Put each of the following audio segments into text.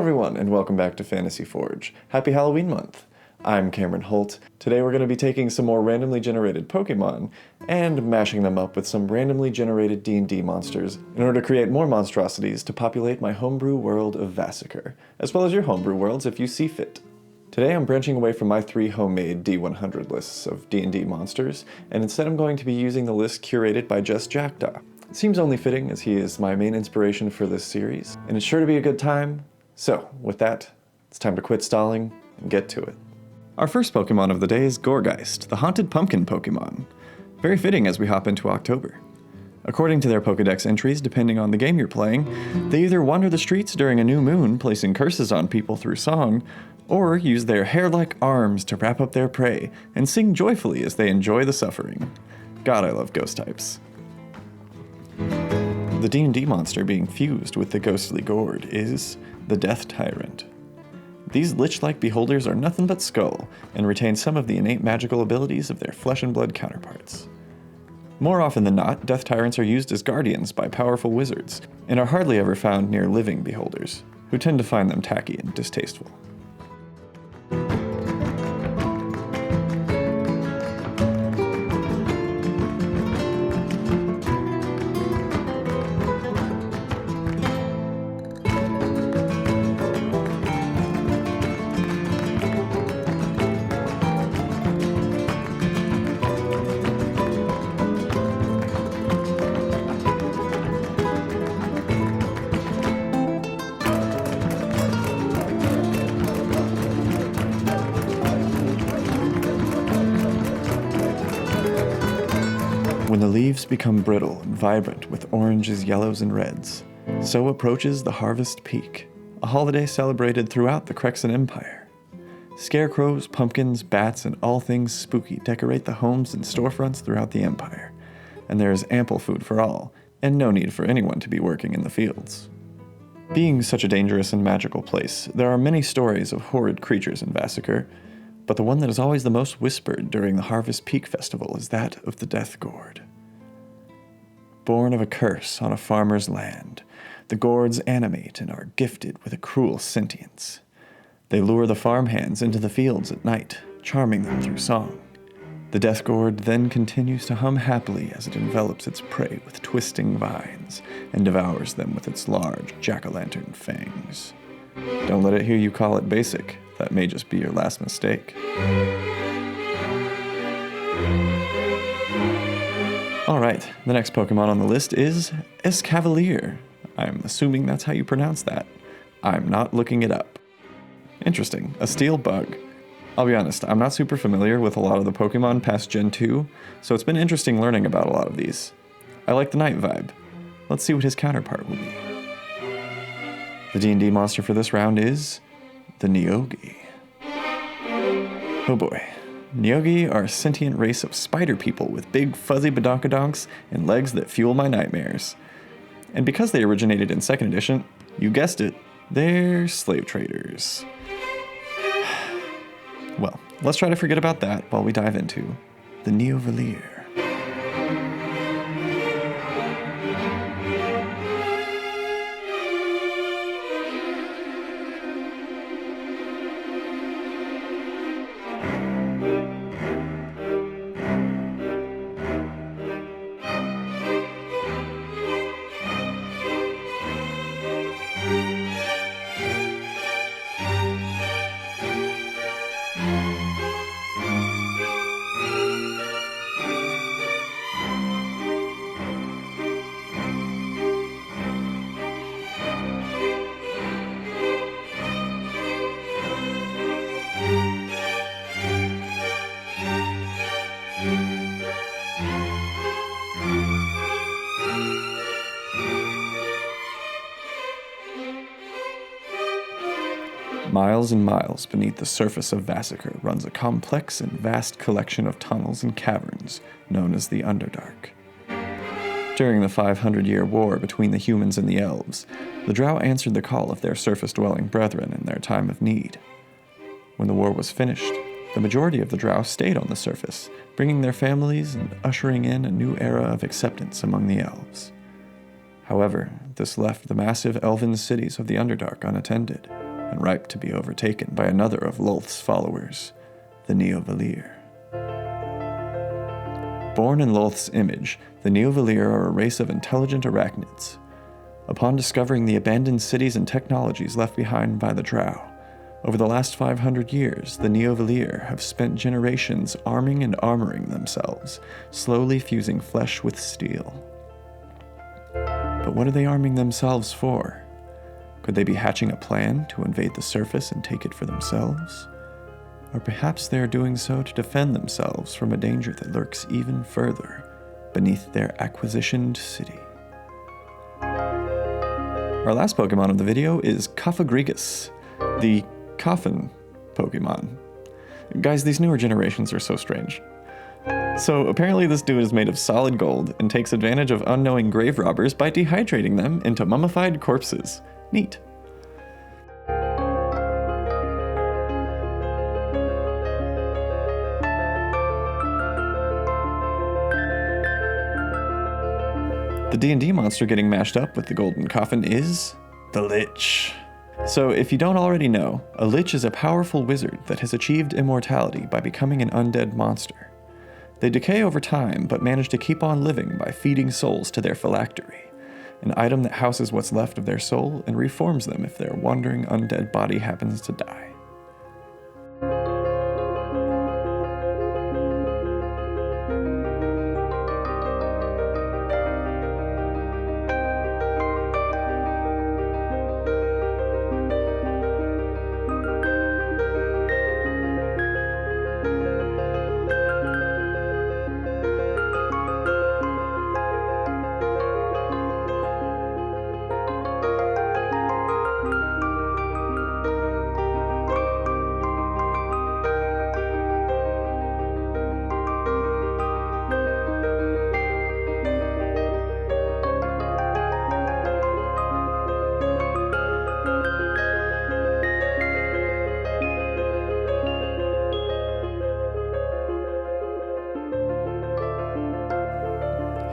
everyone, and welcome back to Fantasy Forge. Happy Halloween month! I'm Cameron Holt. Today we're going to be taking some more randomly generated Pokemon and mashing them up with some randomly generated D&D monsters in order to create more monstrosities to populate my homebrew world of Vasikker, as well as your homebrew worlds if you see fit. Today I'm branching away from my 3 homemade D100 lists of D&D monsters, and instead I'm going to be using the list curated by Just Jackdaw. It seems only fitting as he is my main inspiration for this series, and it's sure to be a good time. So, with that, it's time to quit stalling and get to it. Our first Pokemon of the day is Gourgeist, the Haunted Pumpkin Pokemon. Very fitting as we hop into October. According to their Pokedex entries, depending on the game you're playing, they either wander the streets during a new moon, placing curses on people through song, or use their hair-like arms to wrap up their prey and sing joyfully as they enjoy the suffering. God, I love ghost types. The D&D monster being fused with the ghostly Gourd is the Death Tyrant. These lich-like beholders are nothing but skull, and retain some of the innate magical abilities of their flesh and blood counterparts. More often than not, Death Tyrants are used as guardians by powerful wizards, and are hardly ever found near living beholders, who tend to find them tacky and distasteful. When the leaves become brittle and vibrant with oranges, yellows, and reds, so approaches the Harvest Peak, a holiday celebrated throughout the Crexan Empire. Scarecrows, pumpkins, bats, and all things spooky decorate the homes and storefronts throughout the empire, and there is ample food for all, and no need for anyone to be working in the fields. Being such a dangerous and magical place, there are many stories of horrid creatures in Vasikker, but the one that is always the most whispered during the Harvest Peak Festival is that of the Death Gourd. Born of a curse on a farmer's land, the Gourds animate and are gifted with a cruel sentience. They lure the farmhands into the fields at night, charming them through song. The Death Gourd then continues to hum happily as it envelops its prey with twisting vines and devours them with its large jack-o'-lantern fangs. Don't let it hear you call it basic. That may just be your last mistake. Alright, the next Pokemon on the list is Cavalier. I'm assuming that's how you pronounce that. I'm not looking it up. Interesting, a steel bug. I'll be honest, I'm not super familiar with a lot of the Pokemon past Gen 2, so it's been interesting learning about a lot of these. I like the night vibe. Let's see what his counterpart will be. The D&D monster for this round is the Neogi. Oh boy. Neogi are a sentient race of spider people with big fuzzy badonkadonks and legs that fuel my nightmares. And because they originated in 2nd edition, you guessed it, they're slave traders. Well, let's try to forget about that while we dive into the Neovalier. Miles and miles beneath the surface of Vasikker runs a complex and vast collection of tunnels and caverns known as the Underdark. During the 500-year war between the humans and the elves, the Drow answered the call of their surface-dwelling brethren in their time of need. When the war was finished, the majority of the Drow stayed on the surface, bringing their families and ushering in a new era of acceptance among the elves. However, this left the massive elven cities of the Underdark unattended. and ripe to be overtaken by another of Lolth's followers, the Cavalier. Born in Lolth's image, the Cavalier are a race of intelligent arachnids. Upon discovering the abandoned cities and technologies left behind by the Drow, over the last 500 years, the Cavalier have spent generations arming and armoring themselves, slowly fusing flesh with steel. But what are they arming themselves for? Could they be hatching a plan to invade the surface and take it for themselves? Or perhaps they are doing so to defend themselves from a danger that lurks even further beneath their acquisitioned city. Our last Pokemon of the video is Coffin, the Coffin Pokemon. Guys, these newer generations are so strange. So apparently this dude is made of solid gold and takes advantage of unknowing grave robbers by dehydrating them into mummified corpses. Neat. The D&D monster getting mashed up with the golden coffin is the Lich. So if you don't already know, a Lich is a powerful wizard that has achieved immortality by becoming an undead monster. They decay over time, but manage to keep on living by feeding souls to their phylactery, an item that houses what's left of their soul and reforms them if their wandering undead body happens to die.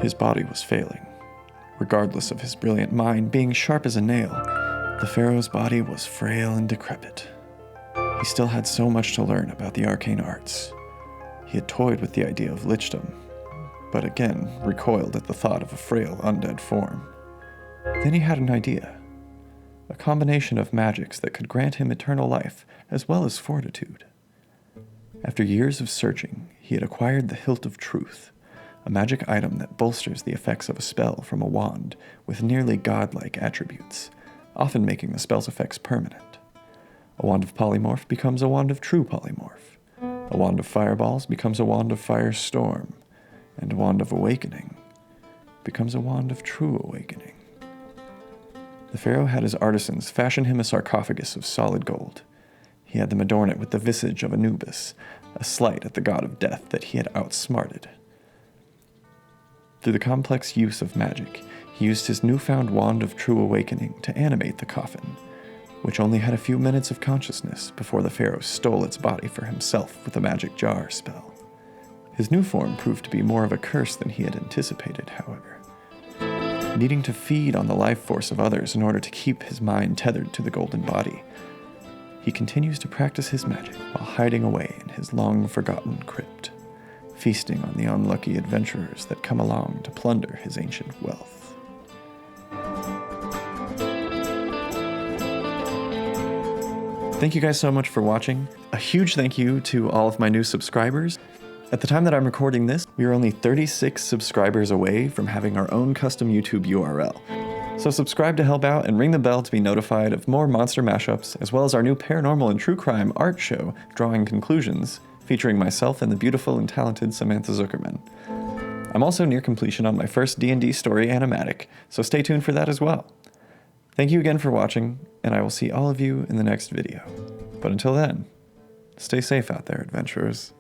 His body was failing. Regardless of his brilliant mind being sharp as a nail, the pharaoh's body was frail and decrepit. He still had so much to learn about the arcane arts. He had toyed with the idea of lichdom, but again recoiled at the thought of a frail undead form. Then he had an idea. A combination of magics that could grant him eternal life as well as fortitude. After years of searching, he had acquired the Hilt of Truth, a magic item that bolsters the effects of a spell from a wand with nearly godlike attributes, often making the spell's effects permanent. A wand of polymorph becomes a wand of true polymorph. A wand of fireballs becomes a wand of firestorm, and a wand of awakening becomes a wand of true awakening. The pharaoh had his artisans fashion him a sarcophagus of solid gold. He had them adorn it with the visage of Anubis, a slight at the god of death that he had outsmarted. Through the complex use of magic, he used his newfound wand of true awakening to animate the coffin, which only had a few minutes of consciousness before the pharaoh stole its body for himself with a magic jar spell. His new form proved to be more of a curse than he had anticipated, however. Needing to feed on the life force of others in order to keep his mind tethered to the golden body, he continues to practice his magic while hiding away in his long-forgotten crypt, feasting on the unlucky adventurers that come along to plunder his ancient wealth. Thank you guys so much for watching. A huge thank you to all of my new subscribers. At the time that I'm recording this, we are only 36 subscribers away from having our own custom YouTube URL. So subscribe to help out and ring the bell to be notified of more monster mashups, as well as our new paranormal and true crime art show, Drawing Conclusions, featuring myself and the beautiful and talented Samantha Zuckerman. I'm also near completion on my first D&D story animatic, so stay tuned for that as well. Thank you again for watching, and I will see all of you in the next video. But until then, stay safe out there, adventurers.